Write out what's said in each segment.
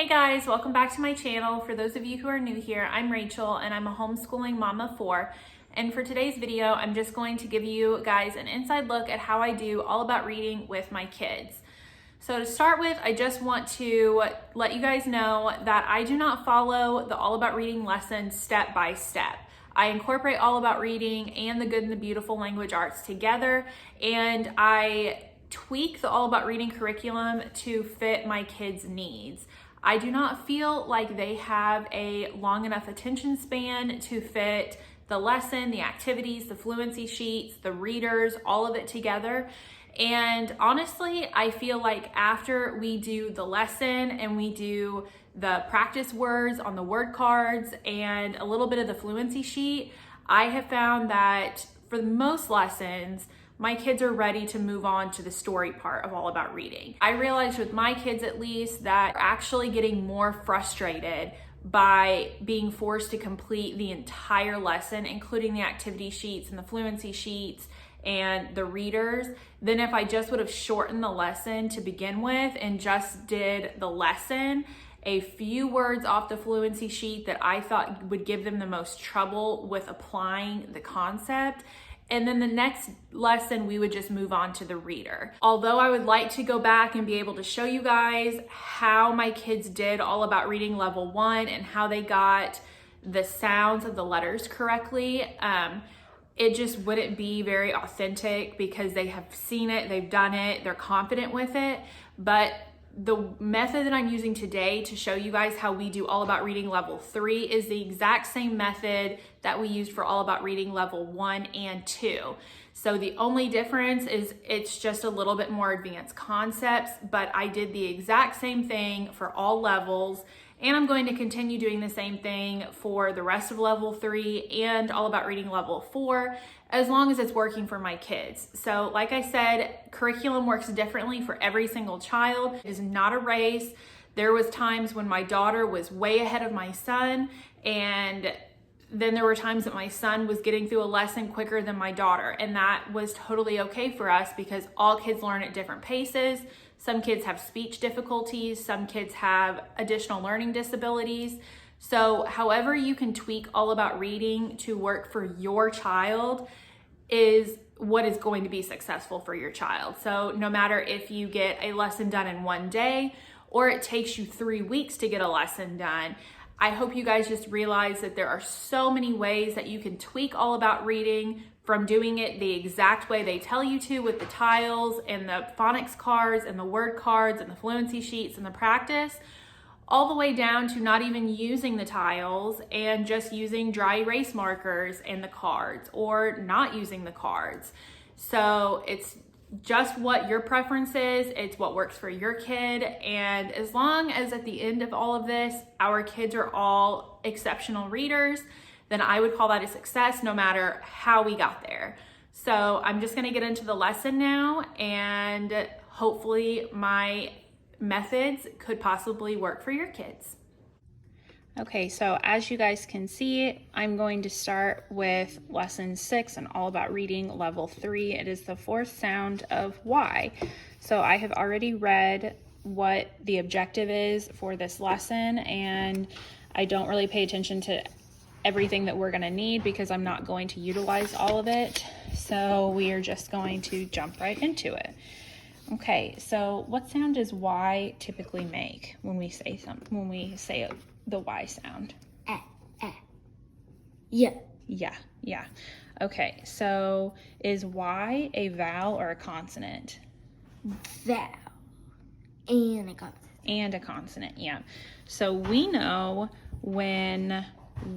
Hey guys, welcome back to my channel. For those of you who are new here, I'm Rachel and I'm a homeschooling mama of 4. And for today's video, I'm just going to give you guys an inside look at how I do all about reading with my kids. So to start with, I just want to let you guys know that I do not follow the all about reading lesson step by step. I incorporate all about reading and the good and the beautiful language arts together, and I tweak the all about reading curriculum to fit my kids' needs. I do not feel like they have a long enough attention span to fit the lesson, the activities, the fluency sheets, the readers, all of it together. And honestly, I feel like after we do the lesson and we do the practice words on the word cards and a little bit of the fluency sheet, I have found that for most lessons, my kids are ready to move on to the story part of all about reading. I realized with my kids at least that actually getting more frustrated by being forced to complete the entire lesson, including the activity sheets and the fluency sheets and the readers, than if I just would have shortened the lesson to begin with and just did the lesson, a few words off the fluency sheet that I thought would give them the most trouble with applying the concept. And then the next lesson, we would just move on to the reader. Although I would like to go back and be able to show you guys how my kids did all about reading level 1 and how they got the sounds of the letters correctly, it just wouldn't be very authentic because they have seen it, they've done it, they're confident with it. But the method that I'm using today to show you guys how we do all about reading level 3 is the exact same method that we used for all about reading level 1 and 2. So the only difference is it's just a little bit more advanced concepts, but I did the exact same thing for all levels. And I'm going to continue doing the same thing for the rest of level 3 and all about reading level 4, as long as it's working for my kids. So like I said, curriculum works differently for every single child. It is not a race. There was times when my daughter was way ahead of my son, and then there were times that my son was getting through a lesson quicker than my daughter, and that was totally okay for us because all kids learn at different paces. Some kids have speech difficulties, some kids have additional learning disabilities. So however you can tweak all about reading to work for your child is what is going to be successful for your child. So no matter if you get a lesson done in 1 day or it takes you 3 weeks to get a lesson done, I hope you guys just realize that there are so many ways that you can tweak all about reading, from doing it the exact way they tell you to with the tiles and the phonics cards and the word cards and the fluency sheets and the practice, all the way down to not even using the tiles and just using dry erase markers and the cards, or not using the cards. So it's just what your preference is, it's what works for your kid, and as long as at the end of all of this, our kids are all exceptional readers, then I would call that a success no matter how we got there. So I'm just gonna get into the lesson now, and hopefully my methods could possibly work for your kids. Okay, so as you guys can see, I'm going to start with lesson 6 and all about reading level 3. It is the 4th sound of Y. So I have already read what the objective is for this lesson, and I don't really pay attention to everything that we're going to need because I'm not going to utilize all of it. So we are just going to jump right into it. Okay, so what sound does Y typically make when we say the Y sound? Yeah. Yeah. Okay, so is Y a vowel or a consonant? Vowel. And a consonant. And a consonant, yeah. So we know when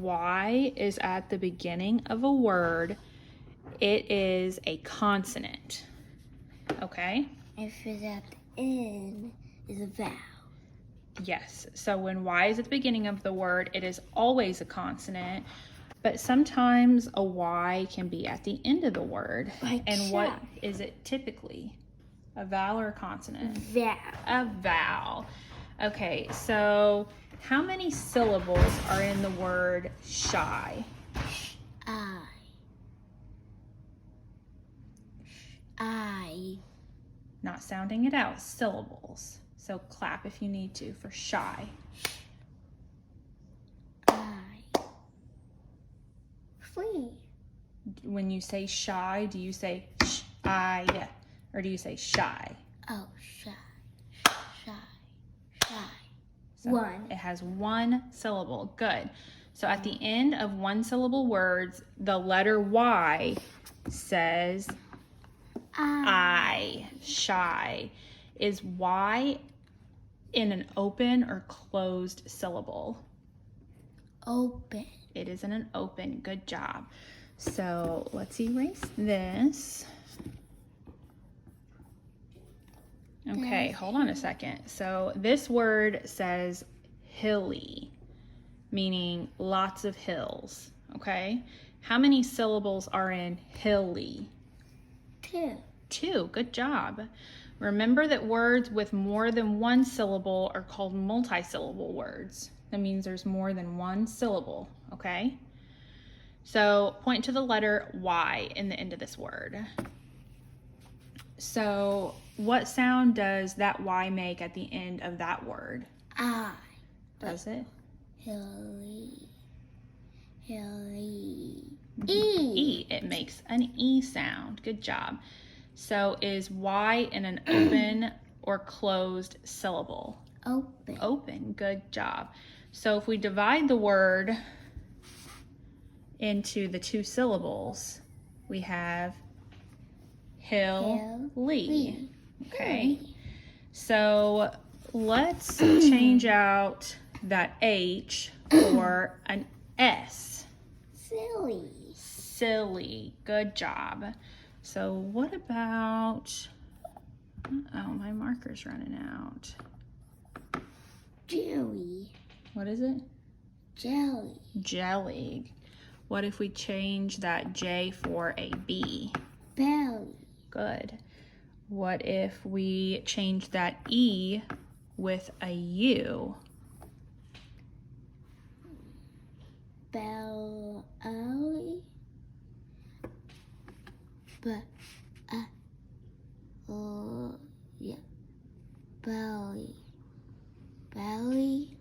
Y is at the beginning of a word, it is a consonant. Okay? If it's at the end, it's a vowel. Yes, so when Y is at the beginning of the word, it is always a consonant, but sometimes a Y can be at the end of the word. And what is it typically? A vowel or a consonant? Vowel. A vowel. Okay, so how many syllables are in the word shy? I. Not sounding it out, syllables. So clap if you need to for shy. I. Free. When you say shy, do you say I or do you say shy? Oh, shy. Shy. Shy. So One. It has one syllable. Good. So at the end of one syllable words, the letter Y says I. Shy. Is Y in an open or closed syllable? Open. It is in an open. Good job. So let's erase this. Okay, hold on a second. So this word says hilly, meaning lots of hills, okay? How many syllables are in hilly? 2. 2, good job. Remember that words with more than one syllable are called multisyllable words. That means there's more than one syllable, okay? So point to the letter Y in the end of this word. So what sound does that Y make at the end of that word? I. Does it? Hilly. Hilly. E. It makes an E sound. Good job. So is Y in an open or closed syllable? Open. Open. Good job. So if we divide the word into the 2 syllables, we have hilly. Okay. So let's change out that H for an S. Silly. Silly. Good job. So what about, oh, my marker's running out. Jelly. What is it? Jelly. Jelly. What if we change that J for a B? Belly. Good. What if we change that E with a U? Belly. Yeah. Belly. Belly.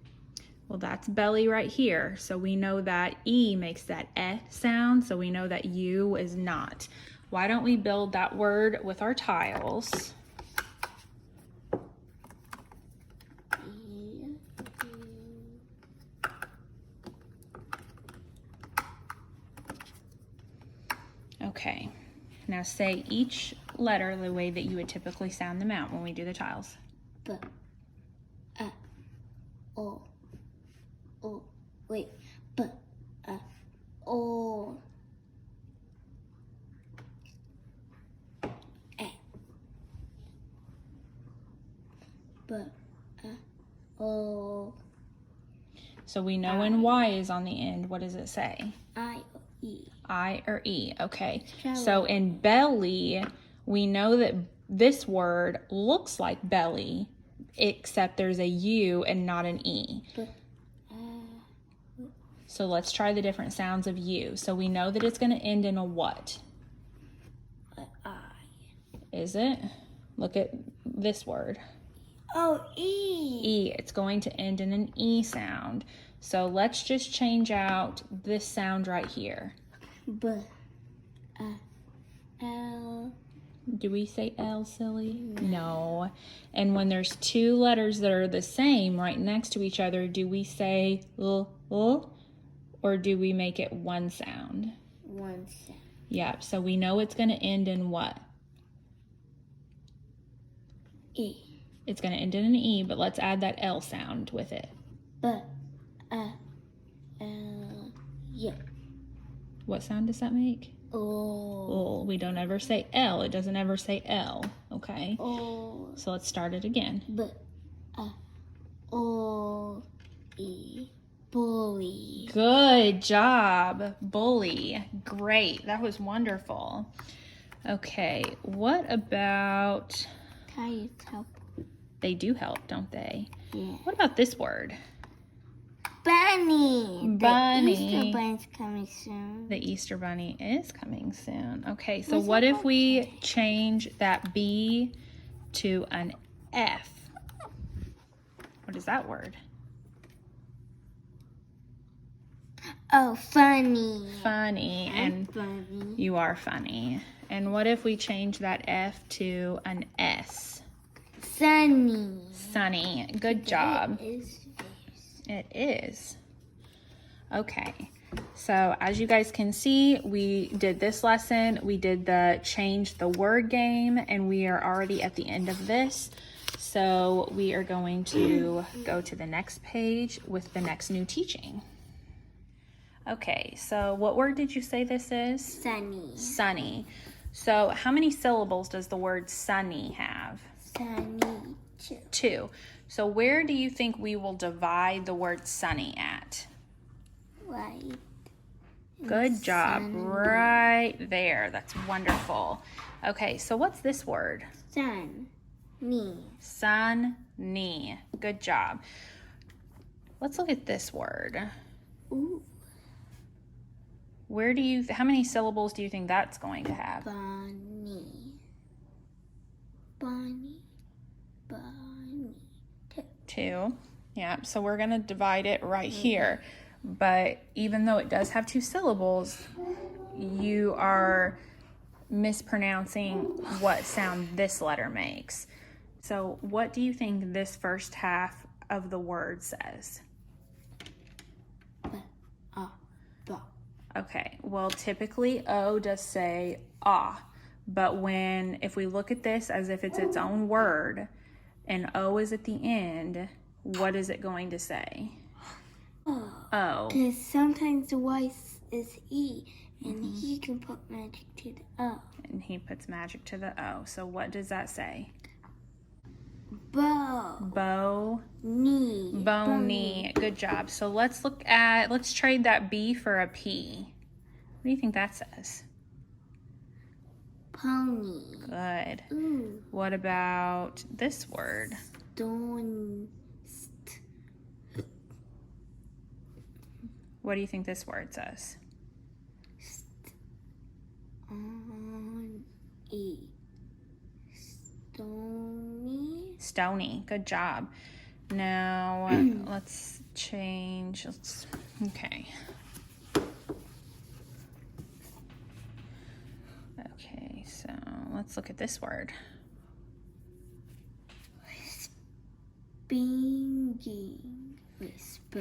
Well, that's belly right here. So we know that E makes that eh sound, so we know that U is not. Why don't we build that word with our tiles? Okay, now say each letter the way that you would typically sound them out when we do the tiles. B, O, O, wait, B, O, E, B, O. So we know when Y is on the end, what does it say? I, O, E. I or E, okay. Belly. So in belly, we know that this word looks like belly, except there's a U and not an E. So let's try the different sounds of U. So we know that it's going to end in a what? I. Is it? Look at this word. Oh, E. E. It's going to end in an E sound. So let's just change out this sound right here. B, L. Do we say L, silly? No. And when there's 2 letters that are the same right next to each other, do we say L, or do we make it one sound? One sound. Yeah, so we know it's going to end in what? E. It's going to end in an E, but let's add that L sound with it. B, L. Yeah. What sound does that make? O. Oh, we don't ever say L. It doesn't ever say L, okay? O. So let's start it again. B, O, E. Bully. Good job, bully. Great, that was wonderful. Okay, what about, Tires help. they do help, don't they? Yeah. What about this word? Bunny. Bunny. The Easter Bunny's coming soon. The Easter Bunny is coming soon. Okay, so What's what that if we change that B to an F? What is that word? Oh, funny. Funny. And Funny. you are funny. And what if we change that F to an S? Sunny. Sunny. Good job. It is. It is. Okay. So as you guys can see, we did this lesson. We did the change the word game, and we are already at the end of this. So we are going to go to the next page with the next new teaching. Okay, so what word did you say this is? Sunny. Sunny. So how many syllables does the word sunny have? Sunny. 2. 2. So where do you think we will divide the word sunny at? Right. Good job. Sunny. Right there. That's wonderful. Okay, so what's this word? Sunny. Sunny. Good job. Let's look at this word. Ooh. How many syllables do you think that's going to have? Bunny. Bunny. Bunny. 2. 2. Yeah, so we're going to divide it right here. But even though it does have 2 syllables, you are mispronouncing what sound this letter makes. So what do you think this first half of the word says? Okay, well, typically O does say ah, but if we look at this as if it's its own word and O is at the end, what is it going to say? O. Because sometimes the Y is E, and he can put magic to the O. And he puts magic to the O. So what does that say? Bow. Knee. Bony. Good job. So let's trade that B for a P. What do you think that says? Pony. Good. Ooh. What about this word? Stone. What do you think this word says? Stony. Stony. Good job. Now let's change. Okay. Okay, so let's look at this word. Spinging.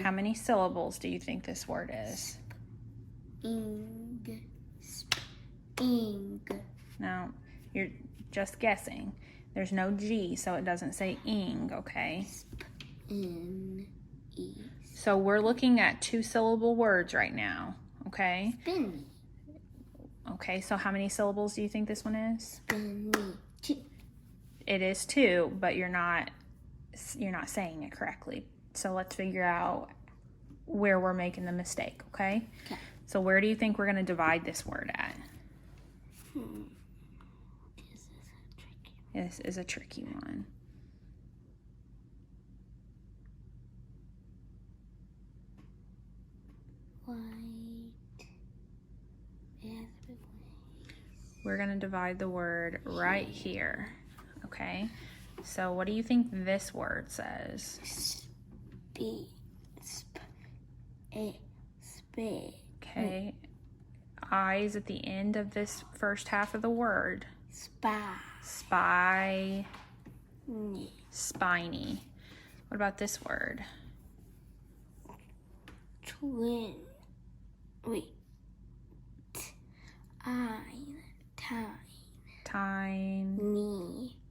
How many syllables do you think this word is? Ing. Now, you're just guessing. There's no G, so it doesn't say ing, okay? N-E. So we're looking at 2-syllable words right now, okay? Spinny. Okay, so how many syllables do you think this one is? Spinny. 2. It is 2, but you're not saying it correctly. So let's figure out where we're making the mistake, okay? Okay. So where do you think we're going to divide this word at? This is a tricky one. White. We're going to divide the word right here, okay? So what do you think this word says? Okay. I's at the end of this first half of the word. Spiny. What about this word? Twin. Wait.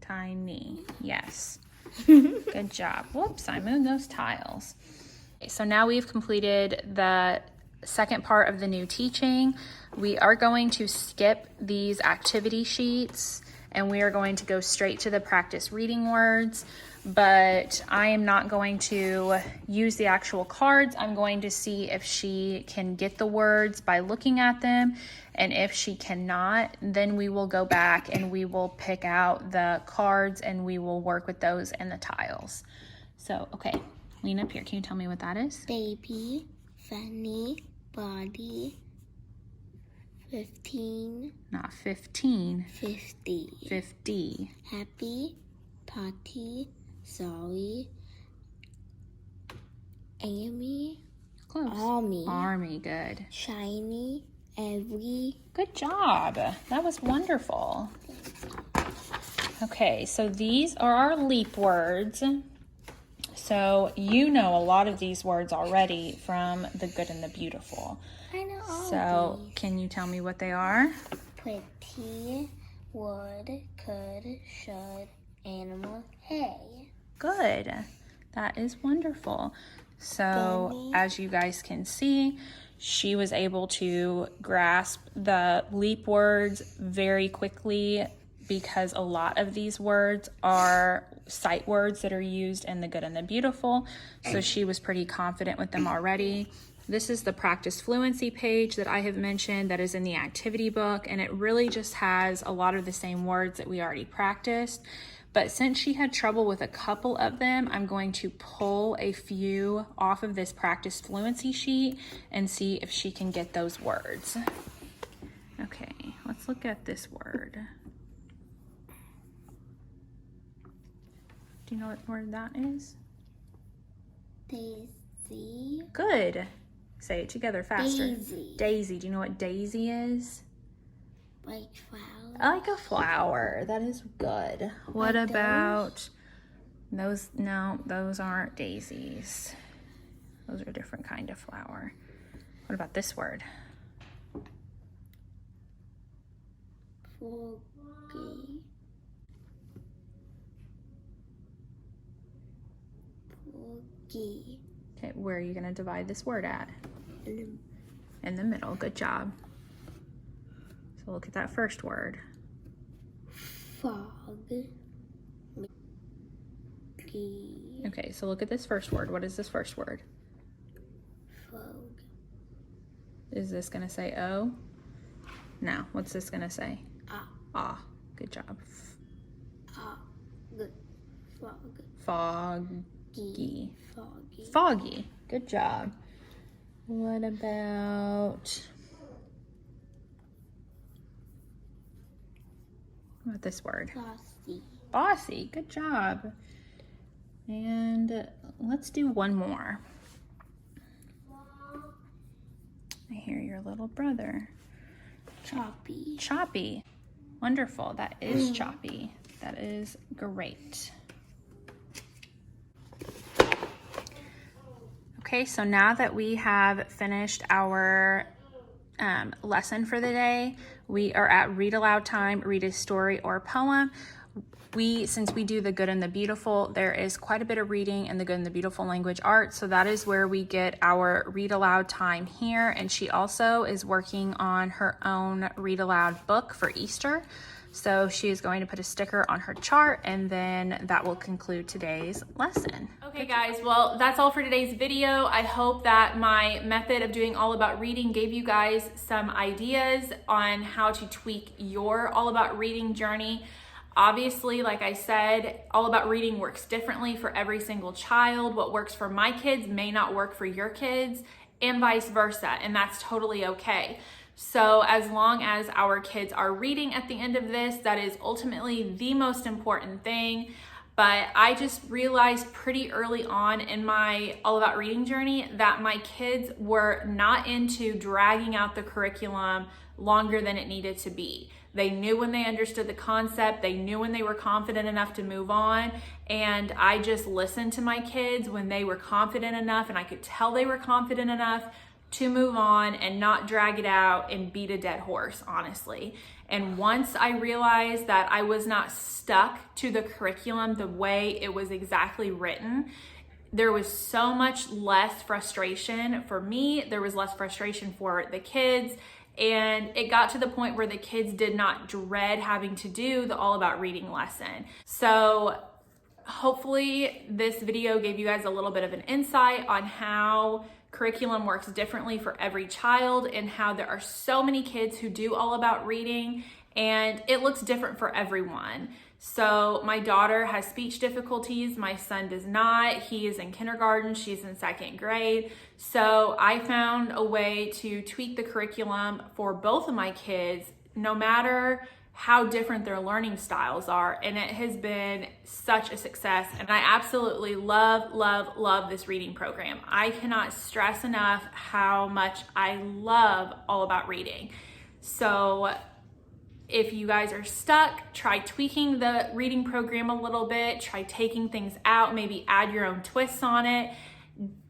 Tiny. Yes. Good job. Whoops, I moved those tiles. Okay, so now we've completed the second part of the new teaching. We are going to skip these activity sheets and we are going to go straight to the practice reading words, but I am not going to use the actual cards. I'm going to see if she can get the words by looking at them, and if she cannot, then we will go back and we will pick out the cards and we will work with those and the tiles. So, okay, lean up here. Can you tell me what that is? Baby, funny, body, 15. Not 15. 50. 50. Happy, potty, sorry, Amy. Close. Army. Army, good. Shiny. Every. Good job. That was wonderful. Okay, so these are our leap words. So you know a lot of these words already from The Good and the Beautiful. I know all So these. can you tell me what they are? Pretty, would, could, should, animal, hay. Good. That is wonderful. So Danny. as you guys can see, she was able to grasp the leap words very quickly because a lot of these words are sight words that are used in The Good and the Beautiful. So she was pretty confident with them already. This is the practice fluency page that I have mentioned that is in the activity book, and it really just has a lot of the same words that we already practiced. But since she had trouble with a couple of them, I'm going to pull a few off of this practice fluency sheet and see if she can get those words. Okay, let's look at this word. Do you know what word that is? Daisy. Good. Say it together faster. Daisy. Daisy. Do you know what daisy is? Like flower. Like a flower. That is good. What Like about those? No, those aren't daisies. Those are a different kind of flower. What about this word? Foggy. Foggy. Okay, where are you going to divide this word at? In In the middle. Good job. So look at that first word. fog. Foggy. Okay, so look at this first word. What is this first word? Fog. Is this going to say O? No. What's this going to say? Ah. Ah. Good job. Ah. Good. Fog. Foggy. Foggy. Foggy. Good job. What about this word? Bossy. Bossy. Good job. And let's do one more. I hear your little brother. Choppy. Choppy. Wonderful. That is choppy. That is great. Okay, so now that we have finished our lesson for the day, we are at read aloud time, read a story or poem. Since we do The Good and the Beautiful, there is quite a bit of reading in The Good and the Beautiful language arts. So that is where we get our read aloud time here. And she also is working on her own read aloud book for Easter. So she is going to put a sticker on her chart, and then that will conclude today's lesson. Okay guys, well that's all for today's video. I hope that my method of doing All About Reading gave you guys some ideas on how to tweak your All About Reading journey. Obviously, like I said, All About Reading works differently for every single child. What works for my kids may not work for your kids, and vice versa, and that's totally okay. So as long as our kids are reading at the end of this, that is ultimately the most important thing. But I just realized pretty early on in my All About Reading journey that my kids were not into dragging out the curriculum longer than it needed to be. They knew when they understood the concept, they knew when they were confident enough to move on, and I just listened to my kids when they were confident enough, and I could tell they were confident enough to move on and not drag it out and beat a dead horse, honestly. And once I realized that I was not stuck to the curriculum the way it was exactly written, there was so much less frustration for me. There was less frustration for the kids. And it got to the point where the kids did not dread having to do the All About Reading lesson. So hopefully this video gave you guys a little bit of an insight on how curriculum works differently for every child and how there are so many kids who do All About Reading and it looks different for everyone. So my daughter has speech difficulties, my son does not. He is in kindergarten, she's in second grade. So I found a way to tweak the curriculum for both of my kids, no matter how different their learning styles are, and it has been such a success. And I absolutely love this reading program. I cannot stress enough how much I love all about reading. So if you guys are stuck, try tweaking the reading program a little bit, try taking things out, maybe add your own twists on it.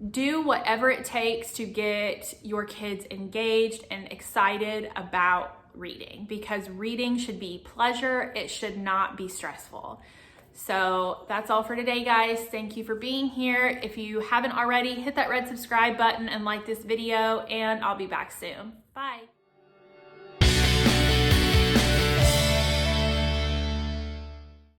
Do whatever it takes to get your kids engaged and excited about reading, because reading should be pleasure. It should not be stressful. So that's all for today, guys. Thank you for being here. If you haven't already, hit that red subscribe button and like this video, and I'll be back soon. Bye.